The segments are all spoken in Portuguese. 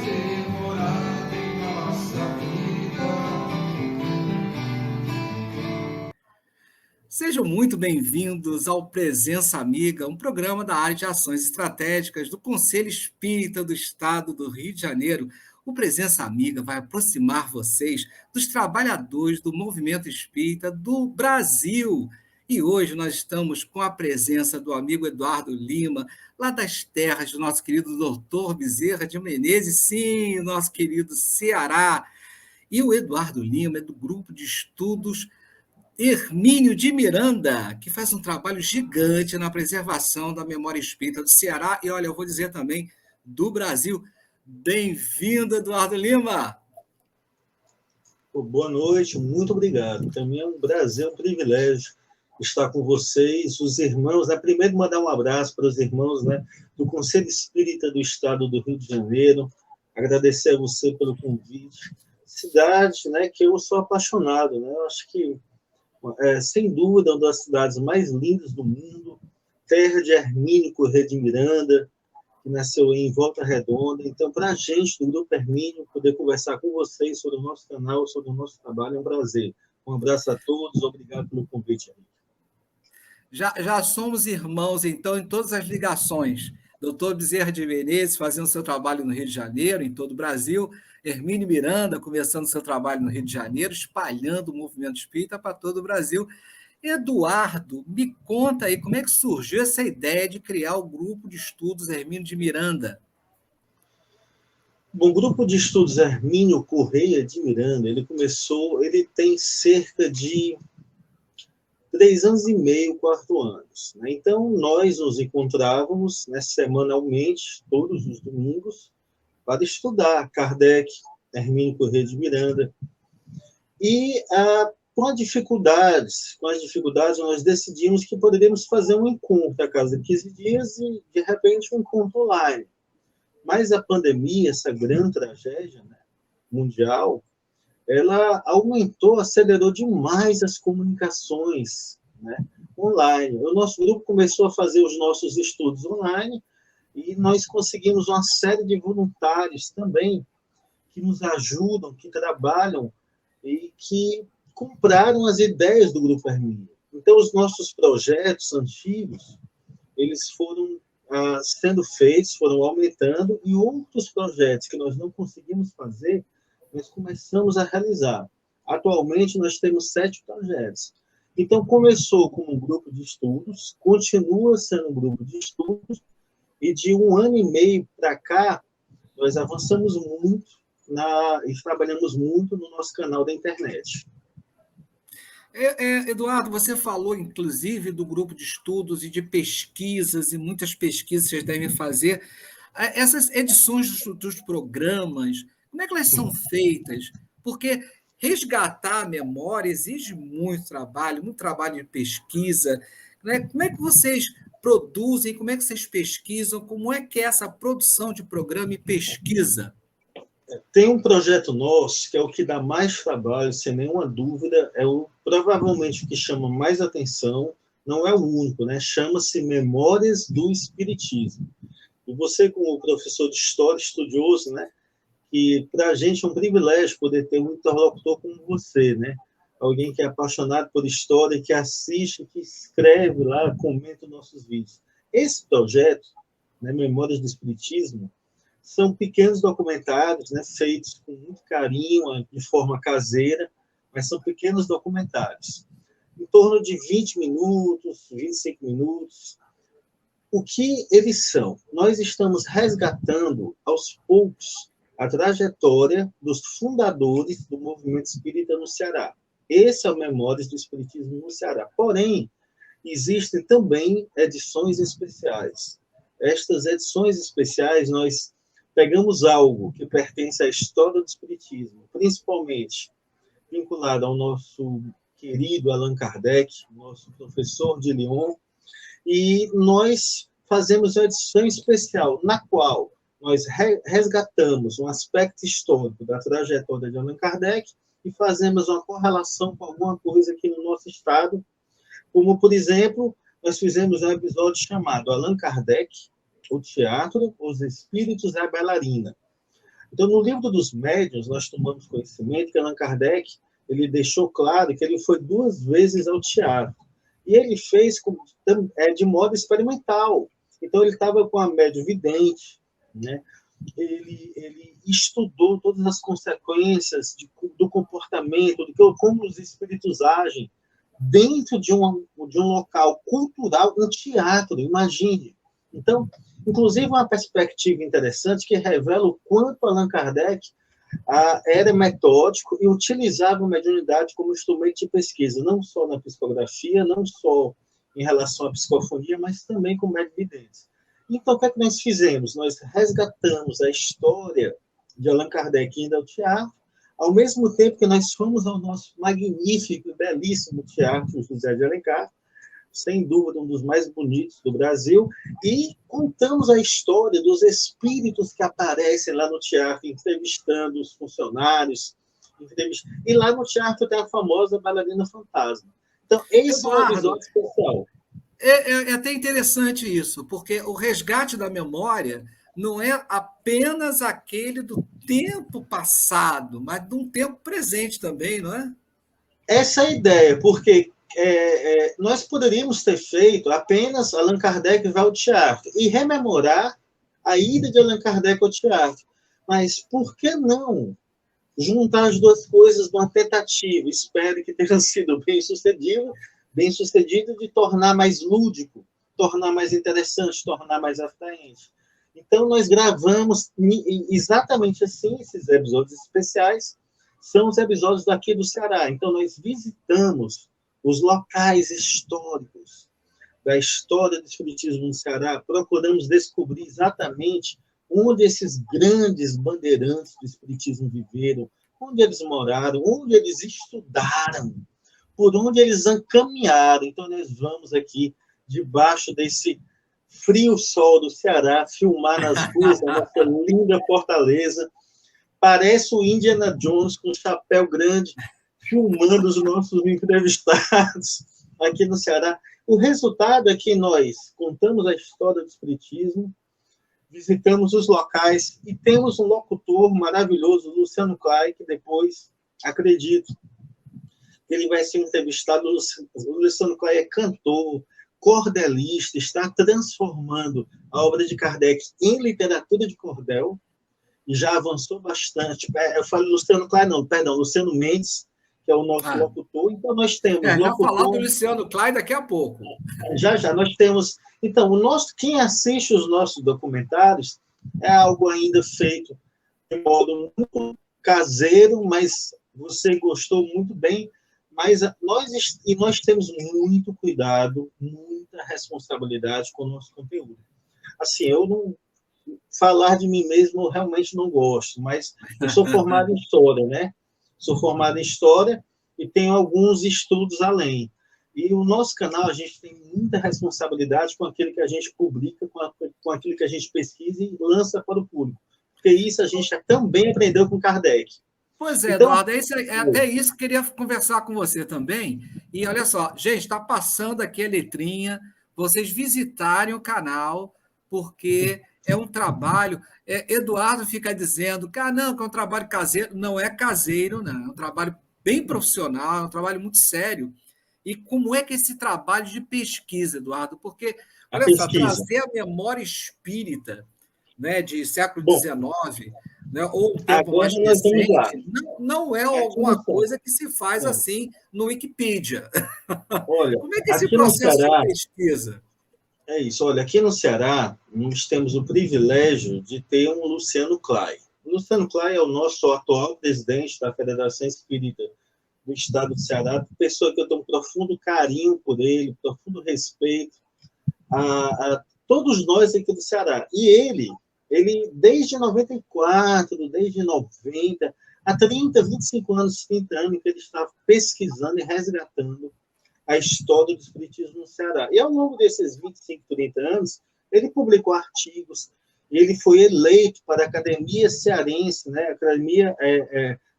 ter morado em nossa vida. Sejam muito bem-vindos ao Presença Amiga, um programa da área de ações estratégicas do Conselho Espírita do Estado do Rio de Janeiro. O Presença Amiga vai aproximar vocês dos trabalhadores do movimento espírita do Brasil. E hoje nós estamos com a presença do amigo Eduardo Lima, lá das terras do nosso querido doutor Bezerra de Menezes, sim, nosso querido Ceará. E o Eduardo Lima é do grupo de estudos Hermínio de Miranda, que faz um trabalho gigante na preservação da memória espírita do Ceará e, olha, eu vou dizer também, do Brasil. Bem-vindo, Eduardo Lima! Boa noite, muito obrigado. Também é um prazer, um privilégio estar com vocês, os irmãos. Primeiro, mandar um abraço para os irmãos, do Conselho Espírita do Estado do Rio de Janeiro, agradecer a você pelo convite. Cidade, que eu sou apaixonado, Eu acho que sem dúvida, uma das cidades mais lindas do mundo, terra de Hermínio Corrêa de Miranda, que nasceu em Volta Redonda. Então, para a gente, do Grupo Hermínio, poder conversar com vocês sobre o nosso canal, sobre o nosso trabalho, é um prazer. Um abraço a todos, obrigado pelo convite. Já somos irmãos, então, em todas as ligações. Doutor Bezerra de Menezes fazendo seu trabalho no Rio de Janeiro, em todo o Brasil. Hermínio Miranda começando seu trabalho no Rio de Janeiro, espalhando o movimento espírita para todo o Brasil. Eduardo, me conta aí como é que surgiu essa ideia de criar o grupo de estudos Hermínio de Miranda. Bom, o grupo de estudos Hermínio Corrêa de Miranda, ele tem cerca de 3 anos e meio, 4 anos. Então, nós nos encontrávamos semanalmente, todos os domingos, para estudar Kardec, Hermínio Corrêa de Miranda. E com as dificuldades, nós decidimos que poderíamos fazer um encontro a cada 15 dias e, de repente, um encontro online. Mas a pandemia, essa grande tragédia mundial, ela aumentou, acelerou demais as comunicações online. O nosso grupo começou a fazer os nossos estudos online e nós conseguimos uma série de voluntários também que nos ajudam, que trabalham e que compraram as ideias do Grupo Hermínio. Então, os nossos projetos antigos, eles foram sendo feitos, foram aumentando, e outros projetos que nós não conseguimos fazer, nós começamos a realizar. Atualmente, nós temos 7 projetos. Então, começou como um grupo de estudos, continua sendo um grupo de estudos, e de 1 ano e meio para cá, nós avançamos muito e trabalhamos muito no nosso canal da internet. Eduardo, você falou, inclusive, do grupo de estudos e de pesquisas, e muitas pesquisas vocês devem fazer. Essas edições dos programas, como é que elas são feitas? Porque resgatar a memória exige muito trabalho de pesquisa. Como é que vocês produzem, como é que vocês pesquisam, como é que é essa produção de programa e pesquisa? Tem um projeto nosso que é o que dá mais trabalho, sem nenhuma dúvida, provavelmente o que chama mais atenção, não é o único, chama-se Memórias do Espiritismo. E você, como professor de História, estudioso, que para a gente é um privilégio poder ter um interlocutor como você, alguém que é apaixonado por história, que assiste, que escreve lá, comenta nossos vídeos. Esse projeto, Memórias do Espiritismo, são pequenos documentários, feitos com muito carinho, de forma caseira, mas são pequenos documentários, em torno de 20 minutos, 25 minutos. O que eles são? Nós estamos resgatando, aos poucos, a trajetória dos fundadores do movimento espírita no Ceará. Esse é o Memórias do Espiritismo no Ceará. Porém, existem também edições especiais. Estas edições especiais, nós pegamos algo que pertence à história do Espiritismo, principalmente vinculado ao nosso querido Allan Kardec, nosso professor de Lyon, e nós fazemos uma edição especial, na qual nós resgatamos um aspecto histórico da trajetória de Allan Kardec e fazemos uma correlação com alguma coisa aqui no nosso estado, como, por exemplo, nós fizemos um episódio chamado Allan Kardec, o Teatro, os Espíritos e a Bailarina. Então, no livro dos médiuns, nós tomamos conhecimento que Allan Kardec ele deixou claro que ele foi 2 vezes ao teatro. E ele fez de modo experimental. Então, ele estava com a médium vidente, né? Ele estudou todas as consequências do comportamento, como os espíritos agem dentro de um local cultural, um teatro, imagine. Então, inclusive, uma perspectiva interessante que revela o quanto Allan Kardec era metódico e utilizava a mediunidade como instrumento de pesquisa, não só na psicografia, não só em relação à psicofonia, mas também com medividência. Então, o que é que nós fizemos? Nós resgatamos a história de Allan Kardec indo ao teatro, ao mesmo tempo que nós fomos ao nosso magnífico e belíssimo Teatro José de Alencar, sem dúvida um dos mais bonitos do Brasil, e contamos a história dos espíritos que aparecem lá no teatro, entrevistando os funcionários, e lá no teatro tem a famosa bailarina fantasma. Então, esse é um episódio especial. É até interessante isso, porque o resgate da memória não é apenas aquele do tempo passado, mas de um tempo presente também, não é? Essa é a ideia, porque nós poderíamos ter feito apenas Allan Kardec vai ao teatro e rememorar a ida de Allan Kardec ao teatro. Mas por que não juntar as 2 coisas numa tentativa? Espero que tenha sido bem sucedido de tornar mais lúdico, tornar mais interessante, tornar mais atraente. Então, nós gravamos exatamente assim esses episódios especiais, são os episódios daqui do Ceará. Então, nós visitamos os locais históricos da história do espiritismo no Ceará, procuramos descobrir exatamente onde esses grandes bandeirantes do espiritismo viveram, onde eles moraram, onde eles estudaram, por onde eles caminharam. Então, nós vamos aqui, debaixo desse frio sol do Ceará, filmar nas ruas da nossa linda Fortaleza. Parece o Indiana Jones com um chapéu grande, filmando os nossos entrevistados aqui no Ceará. O resultado é que nós contamos a história do espiritismo, visitamos os locais e temos um locutor maravilhoso, Luciano Clay, que depois, acredito, ele vai ser entrevistado. O Luciano Clay é cantor, cordelista, está transformando a obra de Kardec em literatura de cordel, e já avançou bastante. Eu falo Luciano Clay, não, perdão, Luciano Mendes, que é o nosso locutor. Então, nós temos... já falar do Luciano Clay daqui a pouco. Já, nós temos... Então, quem assiste os nossos documentários é algo ainda feito de modo muito caseiro, mas você gostou muito bem. Mas nós temos muito cuidado, muita responsabilidade com o nosso conteúdo. Assim, eu não... Falar de mim mesmo eu realmente não gosto, mas eu sou formado em História, né? Sou formado em História e tenho alguns estudos além. E o nosso canal, a gente tem muita responsabilidade com aquilo que a gente publica, com aquilo que a gente pesquisa e lança para o público. Porque isso a gente também aprendeu com Kardec. Pois é, então, Eduardo, é até isso que eu queria conversar com você também. E olha só, gente, está passando aqui a letrinha, vocês visitarem o canal, porque é um trabalho... Eduardo fica dizendo que, não, que é um trabalho caseiro. Não é caseiro, não. É um trabalho bem profissional, é um trabalho muito sério. E como é que esse trabalho de pesquisa, Eduardo? Porque, olha só, trazer a memória espírita, né, de século XIX, né, ou um tempo mais recente, não é alguma coisa que se faz assim no Wikipedia. Olha, como é que é esse processo de pesquisa? É isso. Olha, aqui no Ceará, nós temos o privilégio de ter um Luciano Clay. O Luciano Clay é o nosso atual presidente da Federação Espírita do Estado do Ceará, pessoa que eu tenho um profundo carinho por ele, profundo respeito a todos nós aqui do Ceará. E ele desde 94, desde 90, há 30, 25 anos, 30 anos, que ele estava pesquisando e resgatando a história do espiritismo no Ceará. E ao longo desses 25, 30 anos, ele publicou artigos, ele foi eleito para a Academia Cearense, né? Academia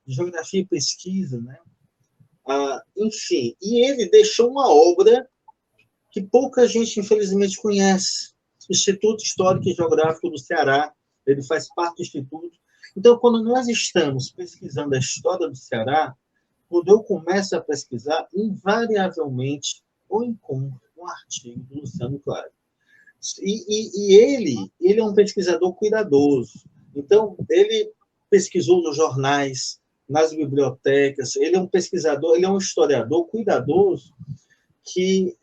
de Geografia e Pesquisa, né? Enfim, e ele deixou uma obra que pouca gente, infelizmente, conhece. Instituto Histórico e Geográfico do Ceará, ele faz parte do Instituto, Então, quando nós estamos pesquisando a história do Ceará, quando eu começo a pesquisar, invariavelmente eu encontro um artigo do Luciano Claro. E ele é um pesquisador cuidadoso. Então, ele pesquisou nos jornais, nas bibliotecas, ele é um pesquisador, ele é um historiador cuidadoso, que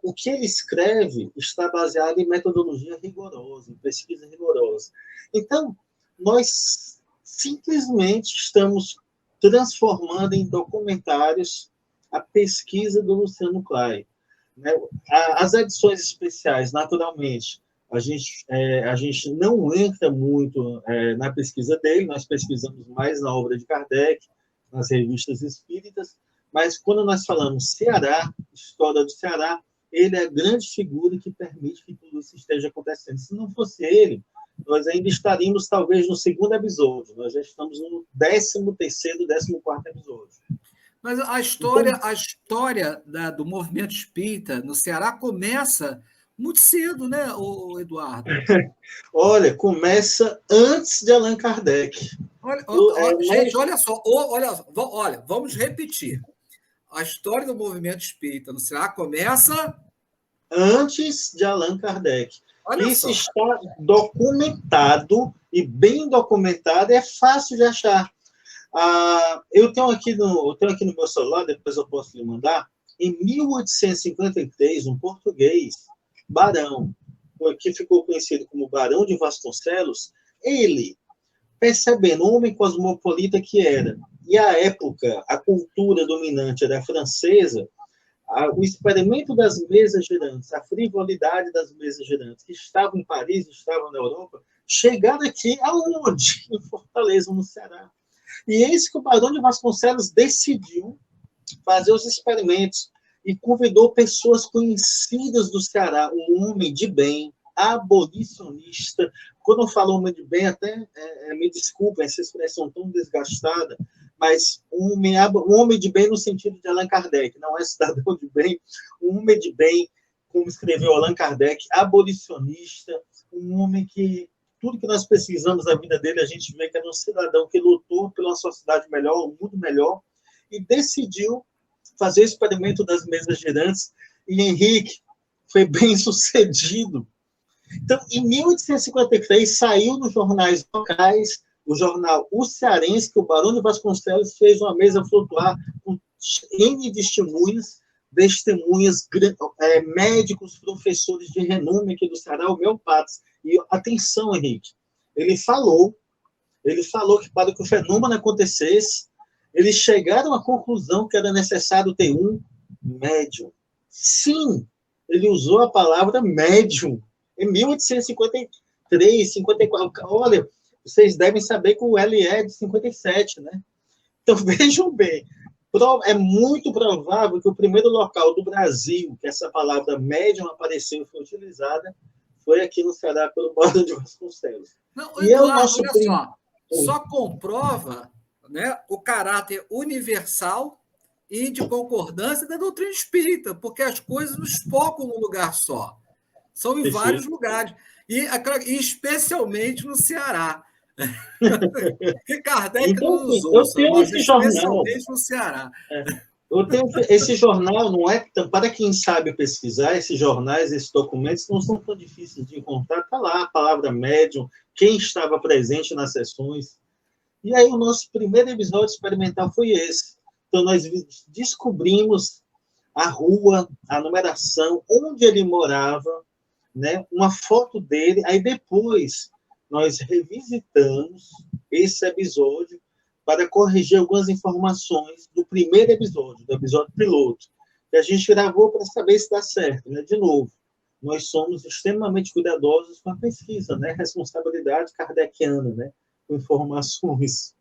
o que ele escreve está baseado em metodologia rigorosa, em pesquisa rigorosa. Então, nós simplesmente estamos transformando em documentários a pesquisa do Luciano Klein. Né? As edições especiais, naturalmente, a gente não entra muito na pesquisa dele, nós pesquisamos mais na obra de Kardec, nas revistas espíritas, mas quando nós falamos Ceará, história do Ceará, ele é a grande figura que permite que tudo isso esteja acontecendo. Se não fosse ele, nós ainda estaríamos talvez no segundo episódio, nós já estamos no 13º, 14º episódio. Mas a história do movimento espírita no Ceará começa muito cedo, né, Eduardo? Olha, começa antes de Allan Kardec. Gente, olha só, olha, vamos repetir. A história do movimento espírita no Ceará começa antes de Allan Kardec. Olha Isso só. está documentado, e bem documentado, é fácil de achar. Eu tenho aqui no meu celular, depois eu posso lhe mandar, em 1853, um português, Barão, que ficou conhecido como Barão de Vasconcelos, ele, percebendo o homem cosmopolita que era, e à época a cultura dominante era francesa, o experimento das mesas girantes, a frivolidade das mesas girantes, que estavam em Paris, estavam na Europa, chegaram aqui aonde? Em Fortaleza, no Ceará. E eis que o Barão de Vasconcelos decidiu fazer os experimentos e convidou pessoas conhecidas do Ceará, um homem de bem, abolicionista. Quando eu falo homem de bem, até me desculpem essa expressão tão desgastada, mas um homem de bem no sentido de Allan Kardec, não é cidadão de bem, um homem de bem, como escreveu Allan Kardec, abolicionista, um homem que tudo que nós pesquisamos na vida dele, a gente vê que era um cidadão que lutou pela sociedade melhor, um mundo melhor, e decidiu fazer o experimento das mesas girantes, e Henrique foi bem sucedido. Então, em 1853, saiu nos jornais locais, o jornal O Cearense, que o Barão de Vasconcelos fez uma mesa flutuar com N testemunhas, médicos, professores de renome aqui do Ceará, homeopatas. E atenção, Henrique, ele falou que para que o fenômeno acontecesse, eles chegaram à conclusão que era necessário ter um médium. Sim, ele usou a palavra médium em 1853, 54. Olha, vocês devem saber que o L é de 57, né? Então, vejam bem, é muito provável que o primeiro local do Brasil que essa palavra médium apareceu e foi utilizada foi aqui no Ceará pelo Barão de Vasconcelos. Não, Eduardo, olha só comprova, né, o caráter universal e de concordância da doutrina espírita, porque as coisas não focam num lugar só, são em vários lugares, e especialmente no Ceará. Que Kardec então, não usou, eu tenho mas esse jornal. especialmente no Ceará. Eu tenho esse jornal, não é para quem sabe pesquisar, esses jornais, esses documentos não são tão difíceis de encontrar. Está lá a palavra médium, quem estava presente nas sessões. E aí o nosso primeiro episódio experimental foi esse. Então nós descobrimos a rua, a numeração, onde ele morava, né? Uma foto dele. Aí depois nós revisitamos esse episódio para corrigir algumas informações do primeiro episódio, do episódio piloto, que a gente gravou para saber se dá certo, né? De novo, nós somos extremamente cuidadosos com a pesquisa, né? Responsabilidade kardeciana, né? Com informações.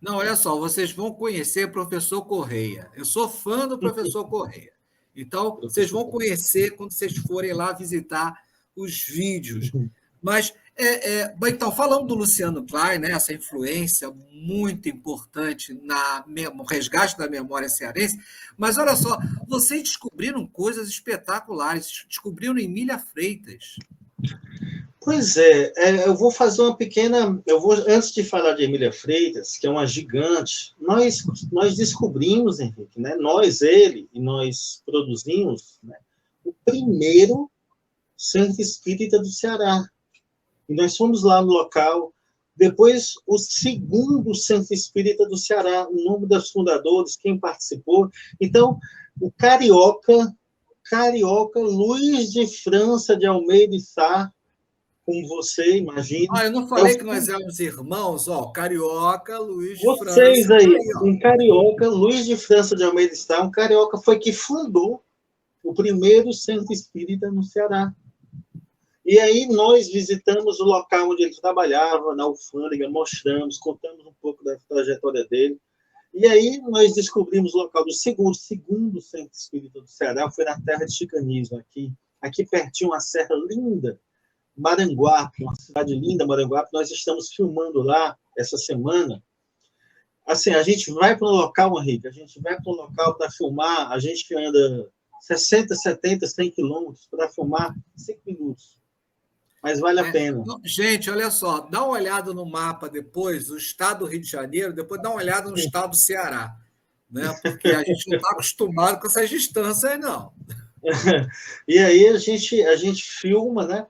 Não, olha só, vocês vão conhecer o professor Correia. Eu sou fã do professor Correia. Então, vocês vão conhecer quando vocês forem lá visitar os vídeos. Mas, então, falando do Luciano Klein, né, essa influência muito importante no resgate da memória cearense, mas olha só, vocês descobriram coisas espetaculares, descobriram Emília Freitas. Pois é, eu vou fazer uma pequena. Antes de falar de Emília Freitas, que é uma gigante, nós descobrimos, Henrique, né? Ele e nós produzimos, né, o primeiro centro espírita do Ceará. E nós fomos lá no local. Depois, o segundo centro espírita do Ceará, o nome dos fundadores, quem participou. Então, o carioca Luiz de França de Almeida e Sá, como você imagina. Eu não É o, falei que nós éramos irmãos, ó, Carioca, Luiz de vocês França, tá aí, aí, ó. um carioca, Luiz de França de Almeida e Sá, um carioca foi que fundou o primeiro centro espírita no Ceará. E aí nós visitamos o local onde ele trabalhava, na alfândega, mostramos, contamos um pouco da trajetória dele. E aí nós descobrimos o local do segundo centro espírita do Ceará, foi na terra de Chicanismo, aqui pertinho, uma serra linda, Maranguape, uma cidade linda, Maranguape. Nós estamos filmando lá essa semana. Assim, a gente vai para um local, Henrique, a gente vai para um local para filmar, a gente que anda 60, 70, 100 quilômetros para filmar 5 minutos. Mas vale a pena. Gente, olha só, dá uma olhada no mapa depois, o estado do Rio de Janeiro, depois dá uma olhada no estado do Ceará, né? Porque a gente não está acostumado com essas distâncias, não. E aí a gente filma, né?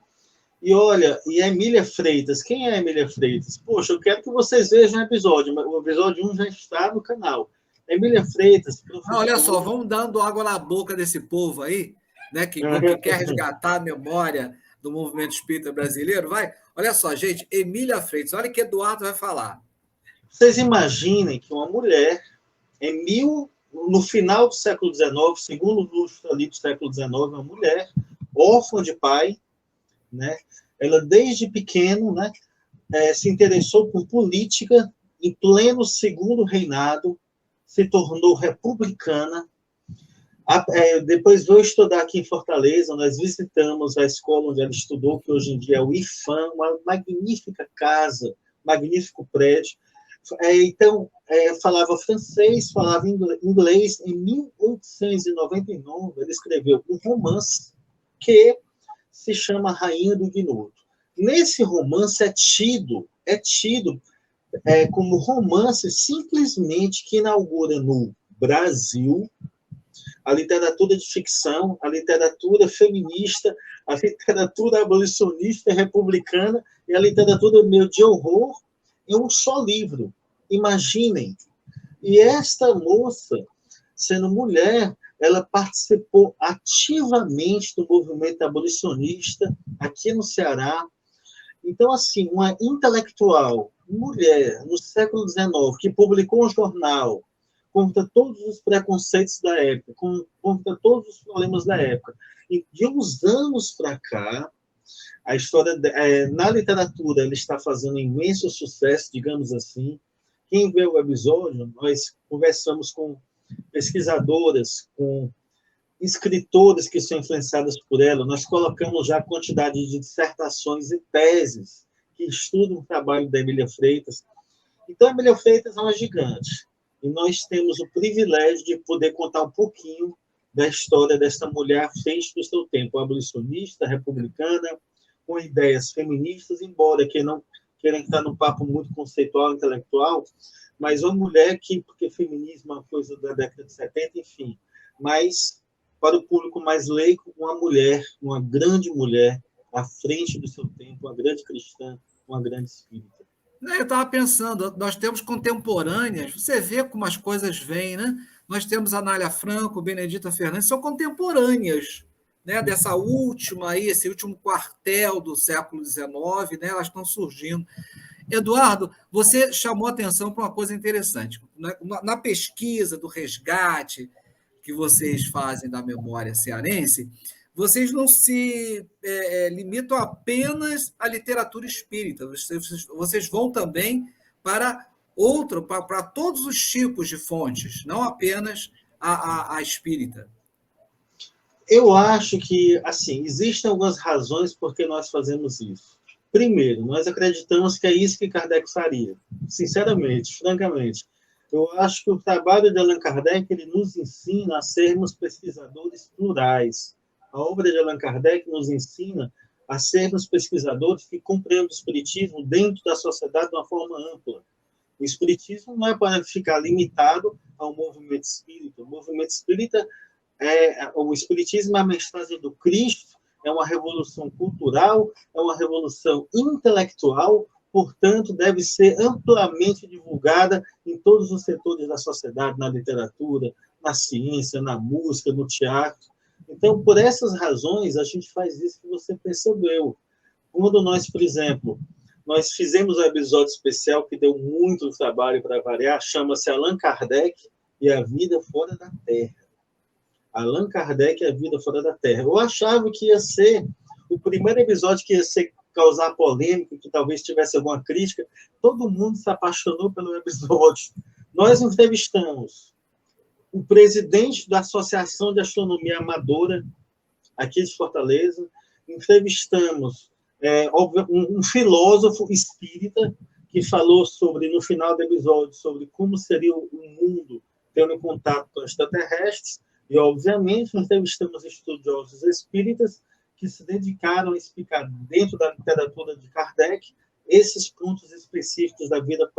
E olha, e a Emília Freitas, quem é a Emília Freitas? Poxa, eu quero que vocês vejam o episódio 1 já está no canal. Emília Freitas, professor... Olha só, vamos dando água na boca desse povo aí, né? Que quer resgatar a memória do movimento espírita brasileiro, vai. Olha só, gente, Emília Freitas, olha o que Eduardo vai falar. Vocês imaginem que uma mulher, no final do século XIX, segundo lustro ali do século XIX, uma mulher órfã de pai, né? Ela desde pequeno, né, se interessou por política, em pleno segundo reinado, se tornou republicana. Depois veio estudar aqui em Fortaleza, nós visitamos a escola onde ela estudou, que hoje em dia é o IFAM, uma magnífica casa, magnífico prédio. Então, falava francês, falava inglês. Em 1899, ele escreveu um romance que se chama Rainha do Ignoto. Nesse romance é tido como romance simplesmente que inaugura no Brasil a literatura de ficção, a literatura feminista, a literatura abolicionista republicana e a literatura meio de horror em um só livro. Imaginem. E esta moça, sendo mulher, ela participou ativamente do movimento abolicionista aqui no Ceará. Então, assim, uma intelectual, mulher, no século XIX, que publicou um jornal contra todos os preconceitos da época, contra todos os problemas da época. E de uns anos para cá, a história, na literatura, ela está fazendo um imenso sucesso, digamos assim. Quem vê o episódio, nós conversamos com pesquisadoras, com escritoras que são influenciadas por ela. Nós colocamos já a quantidade de dissertações e teses que estudam o trabalho da Emília Freitas. Então, a Emília Freitas é uma gigante. E nós temos o privilégio de poder contar um pouquinho da história desta mulher à frente do seu tempo, abolicionista, republicana, com ideias feministas, embora que não queiram entrar num papo muito conceitual, intelectual, mas uma mulher porque feminismo é uma coisa da década de 70, enfim, mas para o público mais leigo, uma mulher, uma grande mulher, à frente do seu tempo, uma grande cristã, uma grande espírita. Eu estava pensando, nós temos contemporâneas, você vê como as coisas vêm, né? Nós temos a Nália Franco, Benedita Fernandes, são contemporâneas, né? Dessa última aí, esse último quartel do século XIX, né? Elas estão surgindo. Eduardo, você chamou atenção para uma coisa interessante. Na pesquisa do resgate que vocês fazem da memória cearense, vocês não se limitam apenas à literatura espírita, vocês vão também para todos os tipos de fontes, não apenas a espírita. Eu acho que, assim, existem algumas razões por que nós fazemos isso. Primeiro, nós acreditamos que é isso que Kardec faria. Sinceramente, francamente. Eu acho que o trabalho de Allan Kardec ele nos ensina a sermos pesquisadores plurais. A obra de Allan Kardec nos ensina a sermos pesquisadores que compreendam o espiritismo dentro da sociedade de uma forma ampla. O espiritismo não é para ficar limitado ao movimento espírita. O movimento espírita o espiritismo é a mensagem do Cristo, é uma revolução cultural, é uma revolução intelectual, portanto, deve ser amplamente divulgada em todos os setores da sociedade, na literatura, na ciência, na música, no teatro. Então, por essas razões, a gente faz isso que você percebeu. Quando nós, por exemplo, nós fizemos um episódio especial que deu muito trabalho para variar, chama-se Allan Kardec e a Vida Fora da Terra. Allan Kardec e a Vida Fora da Terra. Eu achava que ia ser o primeiro episódio que ia causar polêmica, que talvez tivesse alguma crítica. Todo mundo se apaixonou pelo episódio. Nós entrevistamos o presidente da Associação de Astronomia Amadora, aqui de Fortaleza. Entrevistamos um filósofo espírita que falou no final do episódio, sobre como seria o mundo tendo contato com extraterrestres. E, obviamente, entrevistamos estudiosos espíritas que se dedicaram a explicar, dentro da literatura de Kardec, esses pontos específicos da vida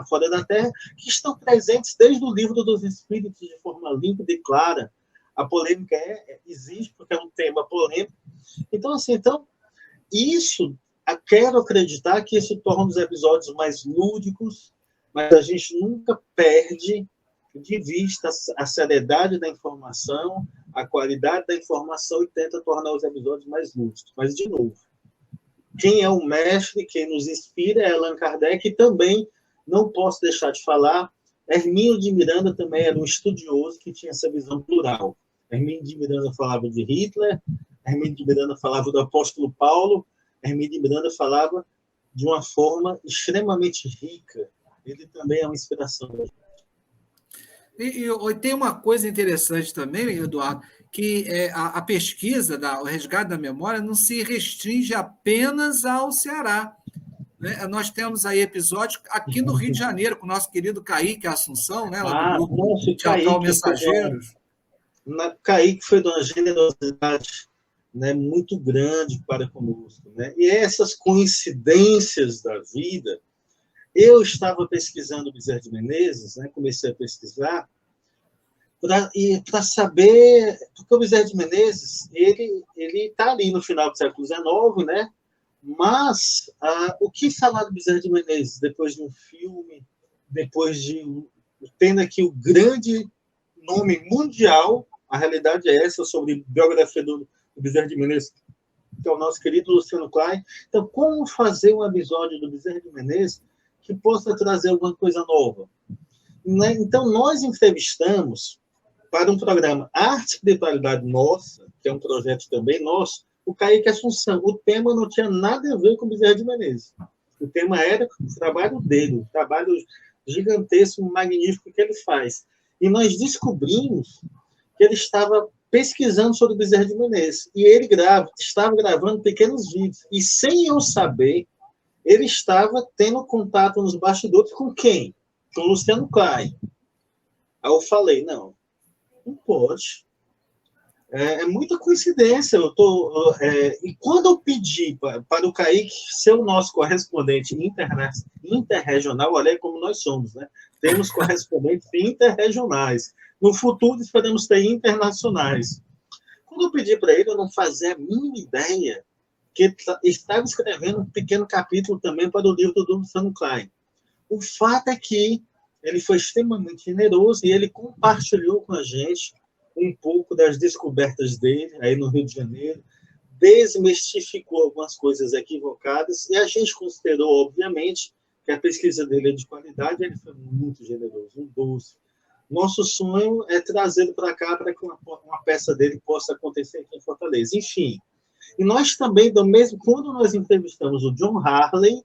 fora da Terra, que estão presentes desde o Livro dos Espíritos, de forma límpida e clara. A polêmica existe, porque é um tema polêmico. Então, isso, quero acreditar que isso torna os episódios mais lúdicos, mas a gente nunca perde de vista a seriedade da informação, a qualidade da informação, e tenta tornar os episódios mais lúdicos. Mas, de novo, quem é o mestre, quem nos inspira é Allan Kardec, e também não posso deixar de falar, Hermínio de Miranda também era um estudioso que tinha essa visão plural. Hermínio de Miranda falava de Hitler, Hermínio de Miranda falava do apóstolo Paulo, Hermínio de Miranda falava de uma forma extremamente rica. Ele também é uma inspiração. E tem uma coisa interessante também, Eduardo, que a pesquisa, o resgate da memória, não se restringe apenas ao Ceará. Né? Nós temos aí episódios aqui no Rio de Janeiro, com o nosso querido Kaique Assunção, né, lá do grupo Teatral Mensageiros. Kaique foi de uma generosidade, né, muito grande para conosco. Né? E essas coincidências da vida, eu estava pesquisando o Bezerra de Menezes, né, comecei a pesquisar, para saber, porque o Bezerra de Menezes, ele está ali no final do século XIX, né? Mas o que falar do Bezerra de Menezes depois de um filme, depois de tendo aqui o grande nome mundial, a realidade é essa, sobre a biografia do Bezerra de Menezes, que é o nosso querido Luciano Klein. Então, como fazer um episódio do Bezerra de Menezes que possa trazer alguma coisa nova? Né? Então, nós entrevistamos, para um programa Arte e Espiritualidade Nossa, que é um projeto também nosso, o Kaique Assunção. O tema não tinha nada a ver com o Bezerra de Menezes. O tema era o trabalho dele, o trabalho gigantesco, magnífico que ele faz. E nós descobrimos que ele estava pesquisando sobre o Bezerra de Menezes. E ele estava gravando pequenos vídeos. E, sem eu saber, ele estava tendo contato nos bastidores com quem? Com o Luciano Klein. Aí eu falei, não pode. É muita coincidência. E quando eu pedi para o Kaique ser o nosso correspondente interregional, olha aí como nós somos, né? Temos correspondentes interregionais. No futuro, esperamos ter internacionais. Quando eu pedi para ele, eu não fazia a mínima ideia que ele estava escrevendo um pequeno capítulo também para o livro do Luciano Klein. O fato é que ele foi extremamente generoso e ele compartilhou com a gente um pouco das descobertas dele aí no Rio de Janeiro, desmistificou algumas coisas equivocadas e a gente considerou, obviamente, que a pesquisa dele é de qualidade. Ele foi muito generoso, um doce. Nosso sonho é trazê-lo para cá para que uma peça dele possa acontecer aqui em Fortaleza. Enfim, e nós também, quando nós entrevistamos o John Harley,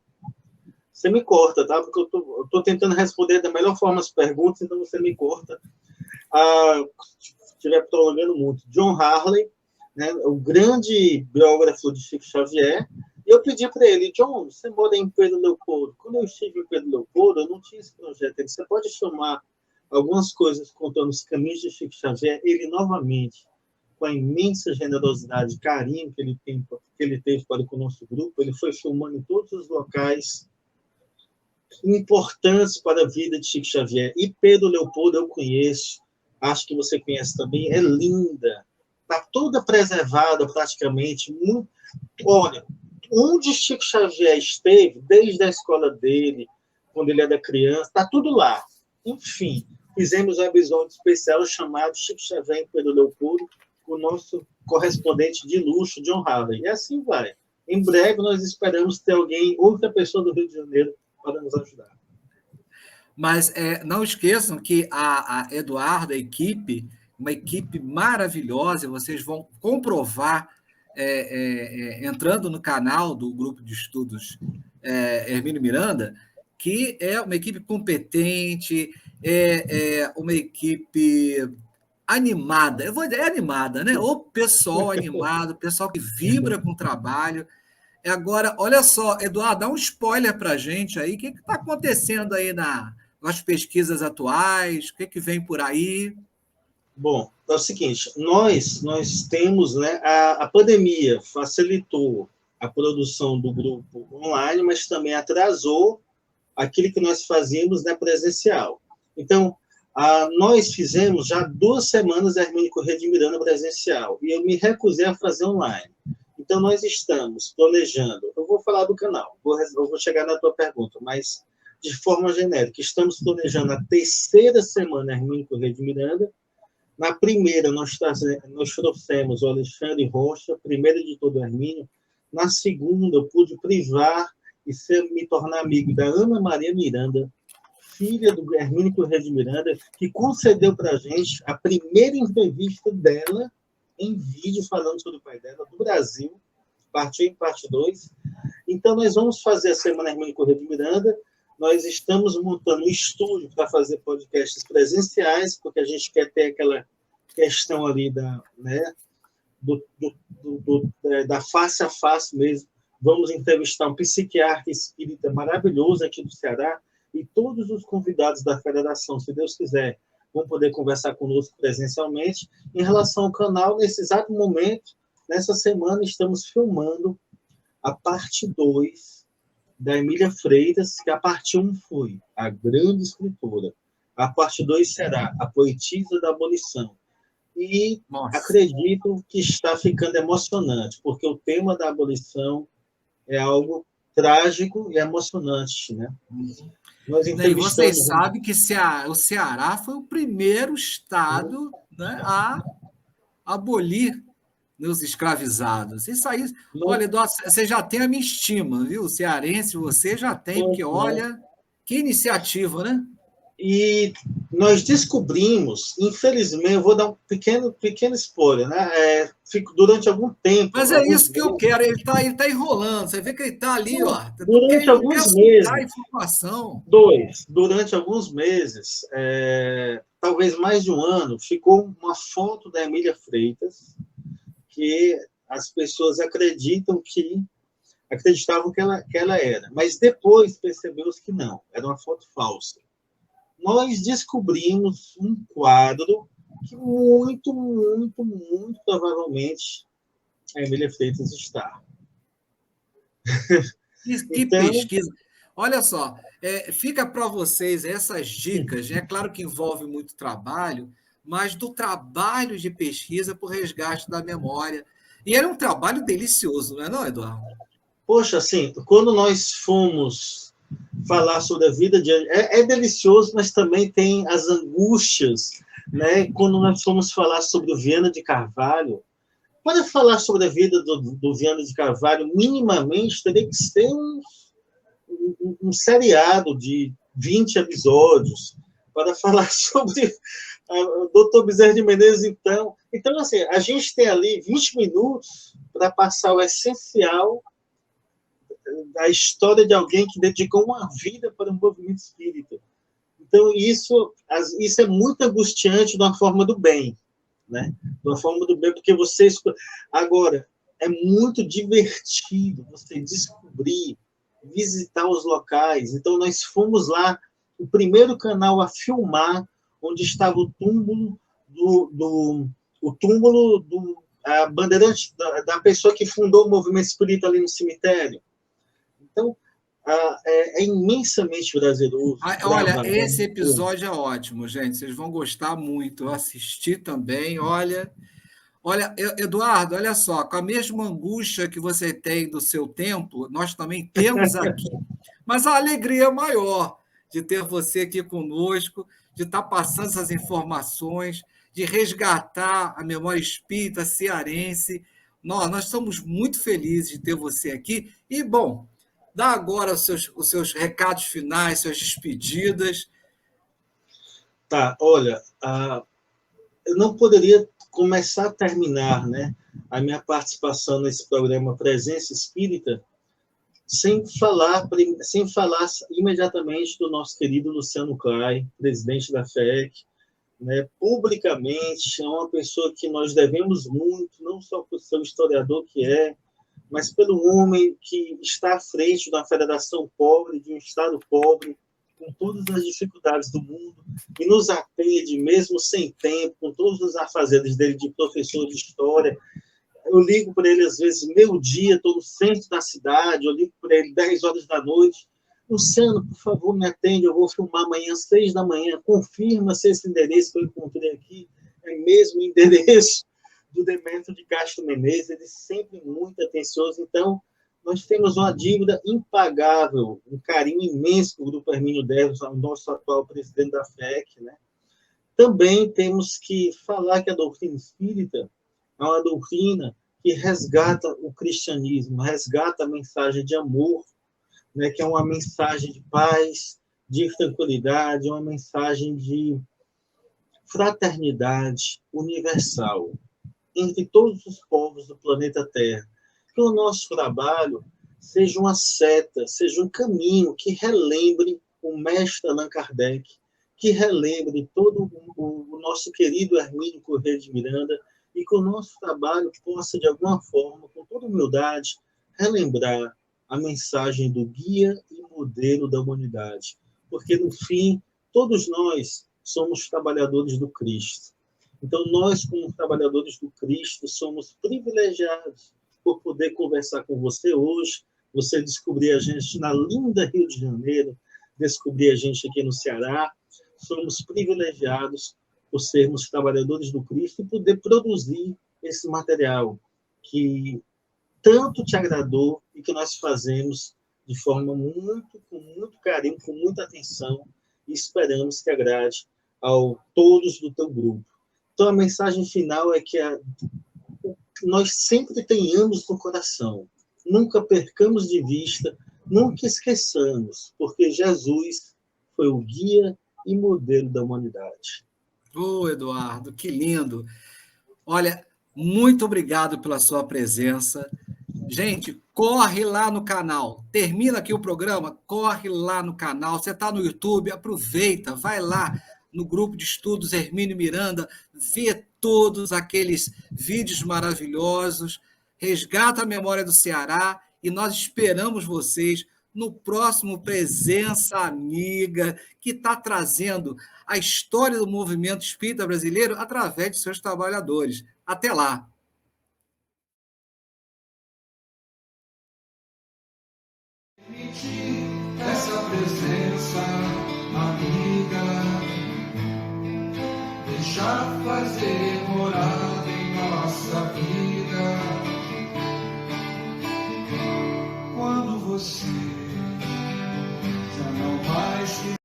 você me corta, tá? Porque eu estou tentando responder da melhor forma as perguntas, então você me corta. Se estiver prolongando muito. John Harley, né, o grande biógrafo de Chico Xavier, e eu pedi para ele, John, você mora em Pedro Leopoldo. Quando eu estive em Pedro Leopoldo, eu não tinha esse projeto. Ele, você pode chamar algumas coisas contando os caminhos de Chico Xavier? Ele, novamente, com a imensa generosidade e carinho que ele tem que ele teve para com o nosso grupo, ele foi filmando em todos os locais importantes para a vida de Chico Xavier. E Pedro Leopoldo eu conheço, acho que você conhece também, é linda, está toda preservada praticamente. Olha, onde Chico Xavier esteve, desde a escola dele, quando ele era criança, está tudo lá. Enfim, fizemos um episódio especial chamado Chico Xavier em Pedro Leopoldo, o nosso correspondente de luxo, John Harvey. E assim vai. Em breve, nós esperamos ter alguém, outra pessoa do Rio de Janeiro, para nos ajudar. Mas não esqueçam que a Eduardo, a equipe, uma equipe maravilhosa, vocês vão comprovar entrando no canal do Grupo de Estudos Hermínio Miranda, que é uma equipe competente, uma equipe animada. Eu vou dizer, animada, né? O pessoal animado, pessoal que vibra com o trabalho. Agora, olha só, Eduardo, dá um spoiler para a gente aí. O que está acontecendo aí nas pesquisas atuais? O que vem por aí? Bom, é o seguinte, nós temos, né, a pandemia facilitou a produção do grupo online, mas também atrasou aquilo que nós fazíamos na presencial. Então, nós fizemos já 2 semanas Hermínio Corrêa de Miranda presencial, e eu me recusei a fazer online. Então, nós estamos planejando, eu vou falar do canal, eu vou chegar na tua pergunta, mas de forma genérica, estamos planejando a 3ª semana Hermínio Corrêa de Miranda. Na primeira, nós trouxemos o Alexandre Rocha, primeiro editor do Hermínio. Na segunda, eu pude privar e me tornar amigo da Ana Maria Miranda, filha do Hermínio Corrêa de Miranda, que concedeu para a gente a primeira entrevista dela em vídeo, falando sobre o pai dela, do Brasil, parte 1 e parte 2. Então, nós vamos fazer a Semana Hermínio Corrêa de Miranda. Nós estamos montando um estúdio para fazer podcasts presenciais, porque a gente quer ter aquela questão ali da face a face mesmo. Vamos entrevistar um psiquiatra espírita maravilhoso aqui do Ceará, e todos os convidados da federação, se Deus quiser, vão poder conversar conosco presencialmente. Em relação ao canal, nesse exato momento, nessa semana, estamos filmando a parte 2 da Emília Freitas, que a parte 1 foi a grande escritora. A parte 2 será a poetisa da abolição. E acredito que está ficando emocionante, porque o tema da abolição é algo trágico e emocionante, né? E vocês sabem que o Ceará foi o primeiro estado, né, a abolir os escravizados. Isso aí, olha, Eduardo, você já tem a minha estima, viu? Cearense, você já tem, porque olha, que iniciativa, né? E nós descobrimos, infelizmente, eu vou dar um pequeno spoiler, né? Durante algum tempo. Mas é isso que eu quero, ele tá enrolando, você vê que ele está ali, ó. Durante alguns meses. Informação. Durante alguns meses, talvez mais de um ano, ficou uma foto da Emília Freitas, que as pessoas acreditavam que ela era, mas depois percebeu-se que não, era uma foto falsa. Nós descobrimos um quadro que muito, muito, muito provavelmente a Emília Freitas está. Que pesquisa. Olha só, fica para vocês essas dicas, é claro que envolve muito trabalho, mas do trabalho de pesquisa por resgate da memória. E era um trabalho delicioso, não é não, Eduardo? Poxa, assim, quando nós fomos falar sobre a vida de... É delicioso, mas também tem as angústias, né? Quando nós fomos falar sobre o Viana de Carvalho, para falar sobre a vida do Viana de Carvalho, minimamente teria que ser um seriado de 20 episódios para falar sobre o Dr. Bezerra de Menezes, então. Então, assim, a gente tem ali 20 minutos para passar o essencial da história de alguém que dedicou uma vida para o movimento espírita. Então, isso é muito angustiante de uma forma do bem, né? De uma forma do bem, porque você... Agora, é muito divertido você descobrir, visitar os locais. Então, nós fomos lá, o primeiro canal a filmar, onde estava o túmulo a bandeirante da pessoa que fundou o movimento espírita ali no cemitério. Então, é imensamente prazeroso. Olha, esse episódio é ótimo, gente. Vocês vão gostar muito. Eu assisti também. Olha, Eduardo, olha só, com a mesma angústia que você tem do seu templo, nós também temos aqui, mas a alegria é maior de ter você aqui conosco, de estar passando essas informações, de resgatar a memória espírita cearense. Nós estamos muito felizes de ter você aqui. E, bom, dá agora os seus recados finais, suas despedidas. Tá, olha, eu não poderia começar a terminar, né, a minha participação nesse programa Presença Espírita sem falar imediatamente do nosso querido Luciano Clay, presidente da FEC, né, publicamente. É uma pessoa que nós devemos muito, não só por ser o historiador que é, mas pelo homem que está à frente de uma federação pobre, de um Estado pobre, com todas as dificuldades do mundo, e nos atende, mesmo sem tempo, com todos os afazeres dele de professor de história. Eu ligo para ele, às vezes, meio-dia, estou no centro da cidade, eu ligo para ele 10 horas da noite. Luciano, por favor, me atende, eu vou filmar amanhã às 6 da manhã, confirma se esse endereço que eu encontrei aqui é mesmo o endereço do Demêncio de Castro Menezes. Ele sempre muito atencioso. Então, nós temos uma dívida impagável, um carinho imenso do Grupo Hermínio Devos, o nosso atual presidente da FEC, né? Também temos que falar que a doutrina espírita é uma doutrina que resgata o cristianismo, resgata a mensagem de amor, né, que é uma mensagem de paz, de tranquilidade, uma mensagem de fraternidade universal entre todos os povos do planeta Terra. Que o nosso trabalho seja uma seta, seja um caminho que relembre o mestre Allan Kardec, que relembre todo o nosso querido Hermínio Corrêa de Miranda, e que o nosso trabalho possa, de alguma forma, com toda humildade, relembrar a mensagem do guia e modelo da humanidade. Porque, no fim, todos nós somos trabalhadores do Cristo. Então, nós, como trabalhadores do Cristo, somos privilegiados por poder conversar com você hoje, você descobrir a gente na linda Rio de Janeiro, descobrir a gente aqui no Ceará. Somos privilegiados por sermos trabalhadores do Cristo e poder produzir esse material que tanto te agradou e que nós fazemos de forma com muito carinho, com muita atenção, e esperamos que agrade a todos do teu grupo. Então, a mensagem final é que nós sempre tenhamos no coração, nunca percamos de vista, nunca esqueçamos, porque Jesus foi o guia e modelo da humanidade. Eduardo, que lindo. Olha, muito obrigado pela sua presença. Gente, corre lá no canal. Termina aqui o programa, corre lá no canal. Você está no YouTube, aproveita, vai lá no grupo de estudos Hermínio Miranda, vê todos aqueles vídeos maravilhosos, resgata a memória do Ceará e nós esperamos vocês no próximo Presença Amiga, que está trazendo a história do movimento espírita brasileiro através de seus trabalhadores. Até lá! Essa presença amiga, deixar fazer morada em nossa vida. Quando você